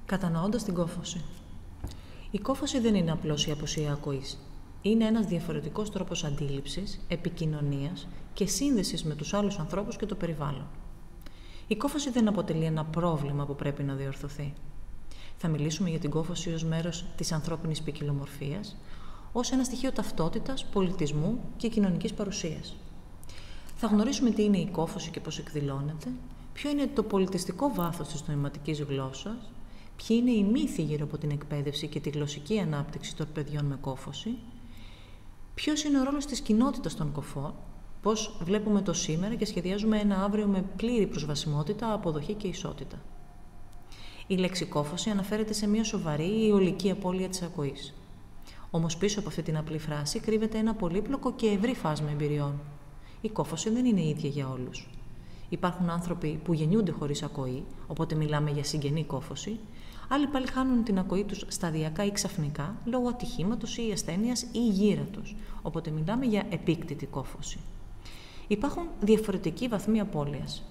Κατανοώντας την κόφωση. Η κόφωση δεν είναι απλώς η απουσία ακοής. Είναι ένας διαφορετικός τρόπος αντίληψης, επικοινωνίας και σύνδεσης με τους άλλους ανθρώπους και το περιβάλλον. Η κόφωση δεν αποτελεί ένα πρόβλημα που πρέπει να διορθωθεί. Θα μιλήσουμε για την κόφωση ως μέρος της ανθρώπινης ποικιλομορφίας, ως ένα στοιχείο ταυτότητας, πολιτισμού και κοινωνικής παρουσίας. Θα γνωρίσουμε τι είναι η κόφωση και πώς εκδηλώνεται, ποιο είναι το πολιτιστικό βάθος της νοηματικής γλώσσας, ποιοι είναι οι μύθοι γύρω από την εκπαίδευση και τη γλωσσική ανάπτυξη των παιδιών με κόφωση, ποιος είναι ο ρόλος της κοινότητας των κοφών, πώς βλέπουμε το σήμερα και σχεδιάζουμε ένα αύριο με πλήρη προσβασιμότητα, αποδοχή και ισότητα. Η λέξη κόφωση αναφέρεται σε μια σοβαρή ή ολική απώλεια της ακοής. Όμως πίσω από αυτή την απλή φράση κρύβεται ένα πολύπλοκο και ευρύ φάσμα εμπειριών. Η κόφωση δεν είναι ίδια για όλους. Υπάρχουν άνθρωποι που γεννιούνται χωρίς ακοή, οπότε μιλάμε για συγγενή κόφωση. Άλλοι πάλι χάνουν την ακοή τους σταδιακά ή ξαφνικά, λόγω ατυχήματος ή ασθένειας ή γύρα τους, οπότε μιλάμε για επίκτητη κόφωση. Υπάρχουν διαφορετικοί βαθμοί απώλειας.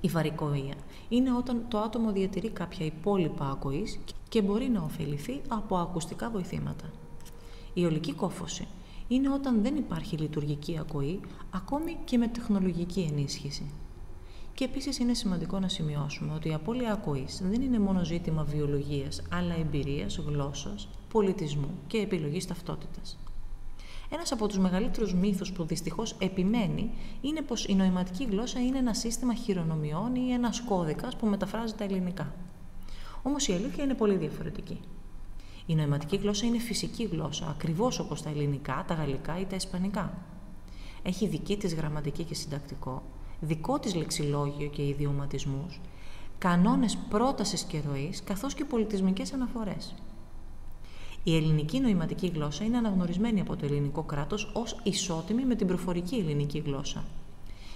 Η βαρικοεία είναι όταν το άτομο διατηρεί κάποια υπόλοιπα ακοής και μπορεί να ωφεληθεί από ακουστικά βοηθήματα. Η ολική κόφωση είναι όταν δεν υπάρχει λειτουργική ακοή, ακόμη και με τεχνολογική ενίσχυση. Και επίσης είναι σημαντικό να σημειώσουμε ότι η απώλεια ακοής δεν είναι μόνο ζήτημα βιολογίας, αλλά εμπειρίας, γλώσσας, πολιτισμού και επιλογής ταυτότητας. Ένας από τους μεγαλύτερους μύθους που δυστυχώς επιμένει είναι πως η νοηματική γλώσσα είναι ένα σύστημα χειρονομιών ή ένας κώδικας που μεταφράζει τα ελληνικά. Όμως η αλήθεια είναι πολύ διαφορετική. Η νοηματική γλώσσα είναι φυσική γλώσσα, ακριβώς όπως τα ελληνικά, τα γαλλικά ή τα ισπανικά. Έχει δική της γραμματική και συντακτικό, δικό της λεξιλόγιο και ιδιωματισμούς, κανόνες πρότασης και ροής, καθώς και πολιτισμικές αναφορές. Η ελληνική νοηματική γλώσσα είναι αναγνωρισμένη από το ελληνικό κράτος ως ισότιμη με την προφορική ελληνική γλώσσα.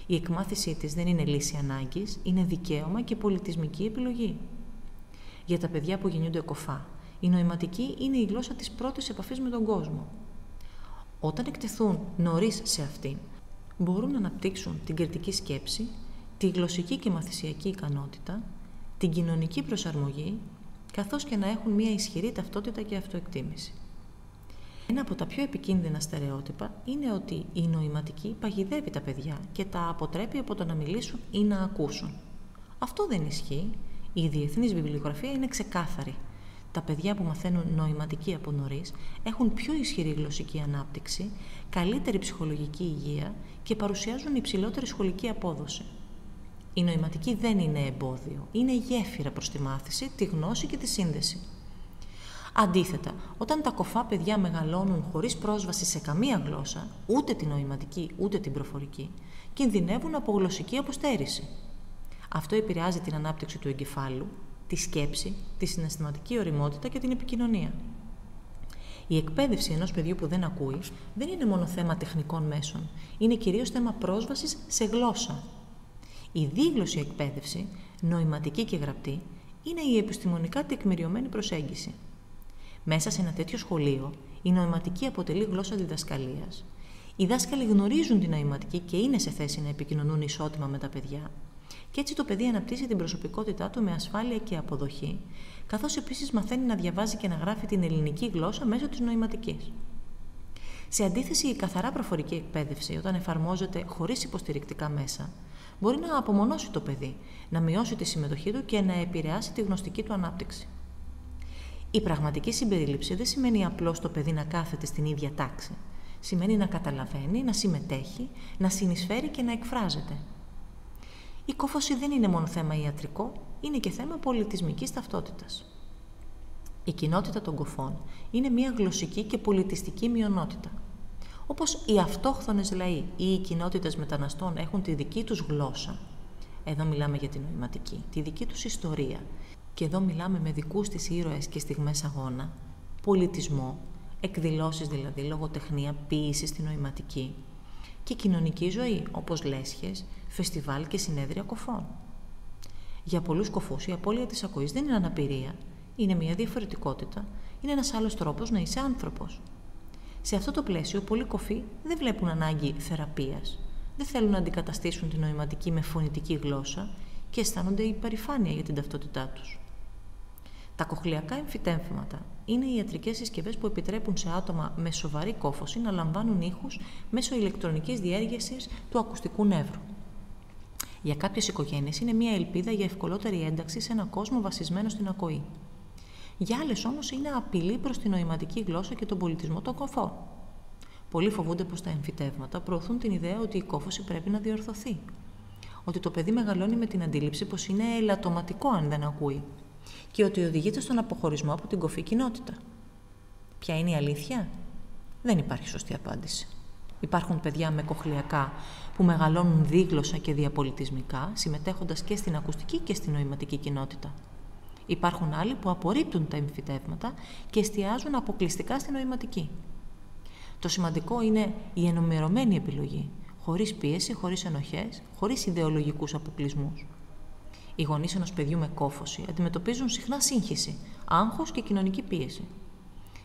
Η εκμάθησή της δεν είναι λύση ανάγκης, είναι δικαίωμα και πολιτισμική επιλογή. Για τα παιδιά που γεννιούνται κοφά, η νοηματική είναι η γλώσσα της πρώτης επαφής με τον κόσμο. Όταν εκτεθούν νωρίς σε αυτήν, μπορούν να αναπτύξουν την κριτική σκέψη, τη γλωσσική και μαθησιακή ικανότητα, την κοινωνική προσαρμογή, καθώς και να έχουν μια ισχυρή ταυτότητα και αυτοεκτίμηση. Ένα από τα πιο επικίνδυνα στερεότυπα είναι ότι η νοηματική παγιδεύει τα παιδιά και τα αποτρέπει από το να μιλήσουν ή να ακούσουν. Αυτό δεν ισχύει. Η διεθνής βιβλιογραφία είναι ξεκάθαρη. Τα παιδιά που μαθαίνουν νοηματική από νωρίς έχουν πιο ισχυρή γλωσσική ανάπτυξη, καλύτερη ψυχολογική υγεία και παρουσιάζουν υψηλότερη σχολική απόδοση. Η νοηματική δεν είναι εμπόδιο, είναι γέφυρα προς τη μάθηση, τη γνώση και τη σύνδεση. Αντίθετα, όταν τα κοφά παιδιά μεγαλώνουν χωρίς πρόσβαση σε καμία γλώσσα, ούτε την νοηματική ούτε την προφορική, κινδυνεύουν από γλωσσική αποστέρηση. Αυτό επηρεάζει την ανάπτυξη του εγκεφάλου, τη σκέψη, τη συναισθηματική ωριμότητα και την επικοινωνία. Η εκπαίδευση ενός παιδιού που δεν ακούει δεν είναι μόνο θέμα τεχνικών μέσων, είναι κυρίως θέμα πρόσβασης σε γλώσσα. Η δίγλωση εκπαίδευση, νοηματική και γραπτή, είναι η επιστημονικά τεκμηριωμένη προσέγγιση. Μέσα σε ένα τέτοιο σχολείο, η νοηματική αποτελεί γλώσσα διδασκαλίας. Οι δάσκαλοι γνωρίζουν την νοηματική και είναι σε θέση να επικοινωνούν ισότιμα με τα παιδιά. Και έτσι το παιδί αναπτύσσει την προσωπικότητά του με ασφάλεια και αποδοχή, καθώς επίσης μαθαίνει να διαβάζει και να γράφει την ελληνική γλώσσα μέσω της νοηματικής. Σε αντίθεση, η καθαρά προφορική εκπαίδευση, όταν εφαρμόζεται χωρίς υποστηρικτικά μέσα, μπορεί να απομονώσει το παιδί, να μειώσει τη συμμετοχή του και να επηρεάσει τη γνωστική του ανάπτυξη. Η πραγματική συμπερίληψη δεν σημαίνει απλώς το παιδί να κάθεται στην ίδια τάξη. Σημαίνει να καταλαβαίνει, να συμμετέχει, να συνεισφέρει και να εκφράζεται. Η κόφωση δεν είναι μόνο θέμα ιατρικό, είναι και θέμα πολιτισμικής ταυτότητας. Η κοινότητα των κοφών είναι μια γλωσσική και πολιτιστική μειονότητα. Όπως οι αυτόχθονες λαοί ή οι κοινότητες μεταναστών έχουν τη δική τους γλώσσα, εδώ μιλάμε για την νοηματική, τη δική τους ιστορία, και εδώ μιλάμε με δικούς της ήρωες και στιγμές αγώνα, πολιτισμό, εκδηλώσεις δηλαδή, λογοτεχνία, ποίηση στη νοηματική και κοινωνική ζωή, όπως λέσχες, φεστιβάλ και συνέδρια κοφών. Για πολλούς κοφούς η απώλεια της ακοής δεν είναι αναπηρία, είναι μια διαφορετικότητα, είναι ένας άλλος τρόπος να είσαι άνθρωπος. Σε αυτό το πλαίσιο, πολλοί κοφοί δεν βλέπουν ανάγκη θεραπείας, δεν θέλουν να αντικαταστήσουν την νοηματική με φωνητική γλώσσα και αισθάνονται υπερηφάνεια για την ταυτότητά τους. Τα κοχλεακά εμφυτεύματα είναι οι ιατρικές συσκευές που επιτρέπουν σε άτομα με σοβαρή κόφωση να λαμβάνουν ήχους μέσω ηλεκτρονικής διέργεσης του ακουστικού νεύρου. Για κάποιες οικογένειες είναι μια ελπίδα για ευκολότερη ένταξη σε έναν κόσμο βασισμένο στην ακοή. Για άλλες όμως είναι απειλή προς την νοηματική γλώσσα και τον πολιτισμό των κοφών. Πολλοί φοβούνται πως τα εμφυτεύματα προωθούν την ιδέα ότι η κόφωση πρέπει να διορθωθεί. Ότι το παιδί μεγαλώνει με την αντίληψη πως είναι ελαττωματικό αν δεν ακούει. Και ότι οδηγείται στον αποχωρισμό από την κοφή κοινότητα. Ποια είναι η αλήθεια? Δεν υπάρχει σωστή απάντηση. Υπάρχουν παιδιά με κοχλεακά που μεγαλώνουν δίγλωσσα και διαπολιτισμικά, συμμετέχοντας και στην ακουστική και στην νοηματική κοινότητα. Υπάρχουν άλλοι που απορρίπτουν τα εμφυτεύματα και εστιάζουν αποκλειστικά στη νοηματική. Το σημαντικό είναι η ενημερωμένη επιλογή, χωρίς πίεση, χωρίς ενοχές, χωρίς ιδεολογικούς αποκλεισμούς. Οι γονείς ενός παιδιού με κόφωση αντιμετωπίζουν συχνά σύγχυση, άγχος και κοινωνική πίεση.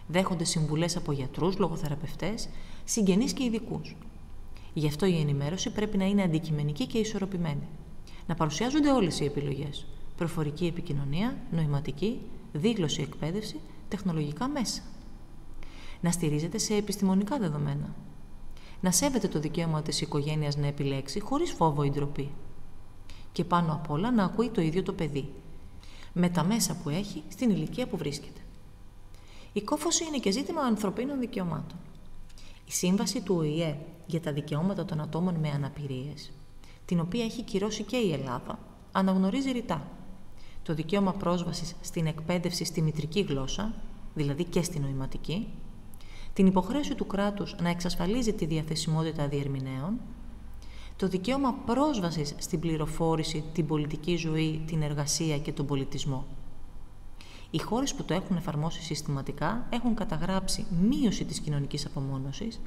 Δέχονται συμβουλές από γιατρούς, λογοθεραπευτές, συγγενείς και ειδικούς. Γι' αυτό η ενημέρωση πρέπει να είναι αντικειμενική και ισορροπημένη. Να παρουσιάζονται όλες οι επιλογές. Προφορική επικοινωνία, νοηματική, δίγλωση εκπαίδευση, τεχνολογικά μέσα. Να στηρίζεται σε επιστημονικά δεδομένα. Να σέβεται το δικαίωμα της οικογένειας να επιλέξει χωρίς φόβο ή ντροπή. Και πάνω απ' όλα να ακούει το ίδιο το παιδί, με τα μέσα που έχει στην ηλικία που βρίσκεται. Η κόφωση είναι και ζήτημα ανθρωπίνων δικαιωμάτων. Η Σύμβαση του ΟΗΕ για τα δικαιώματα των ατόμων με αναπηρίες, την οποία έχει κυρώσει και η Ελλάδα, αναγνωρίζει ρητά το δικαίωμα πρόσβασης στην εκπαίδευση στη μητρική γλώσσα, δηλαδή και στη νοηματική, την υποχρέωση του κράτους να εξασφαλίζει τη διαθεσιμότητα διερμηνέων, το δικαίωμα πρόσβασης στην πληροφόρηση, την πολιτική ζωή, την εργασία και τον πολιτισμό. Οι χώρες που το έχουν εφαρμόσει συστηματικά έχουν καταγράψει μείωση της κοινωνικής απομόνωσης,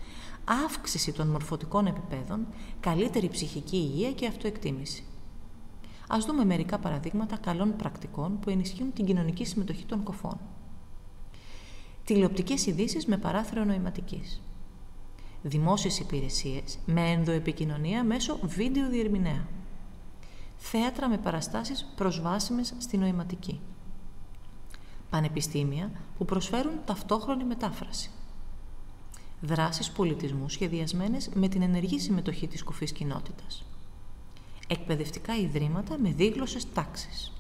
αύξηση των μορφωτικών επιπέδων, καλύτερη ψυχική υγεία και αυτοεκτίμηση. Ας δούμε μερικά παραδείγματα καλών πρακτικών που ενισχύουν την κοινωνική συμμετοχή των κοφών. Τηλεοπτικές ειδήσεις με παράθυρο νοηματικής. Δημόσιες υπηρεσίες με ενδοεπικοινωνία μέσω βίντεο διερμηνέα. Θέατρα με παραστάσεις προσβάσιμες στη νοηματική. Πανεπιστήμια που προσφέρουν ταυτόχρονη μετάφραση. Δράσεις πολιτισμού σχεδιασμένες με την ενεργή συμμετοχή της κοφής κοινότητας. Εκπαιδευτικά ιδρύματα με δίγλωσσες τάξεις.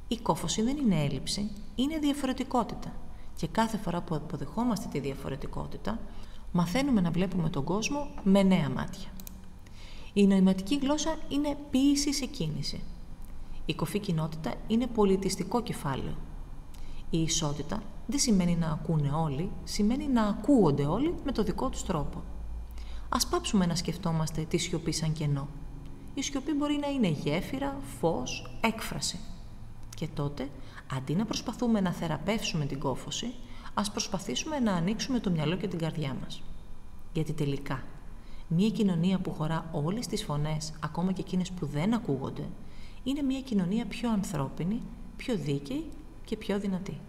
Η κόφωση δεν είναι έλλειψη, είναι διαφορετικότητα. Και κάθε φορά που αποδεχόμαστε τη διαφορετικότητα, μαθαίνουμε να βλέπουμε τον κόσμο με νέα μάτια. Η νοηματική γλώσσα είναι ποίηση σε κίνηση. Η κοφή κοινότητα είναι πολιτιστικό κεφάλαιο. Η ισότητα δεν σημαίνει να ακούνε όλοι, σημαίνει να ακούγονται όλοι με το δικό τους τρόπο. Ας πάψουμε να σκεφτόμαστε τη σιωπή σαν κενό. Η σιωπή μπορεί να είναι γέφυρα, φως, έκφραση. Και τότε, αντί να προσπαθούμε να θεραπεύσουμε την κόφωση, ας προσπαθήσουμε να ανοίξουμε το μυαλό και την καρδιά μας. Γιατί τελικά, μια κοινωνία που χωρά όλες τις φωνές, ακόμα και εκείνες που δεν ακούγονται, είναι μια κοινωνία πιο ανθρώπινη, πιο δίκαιη και πιο δυνατή.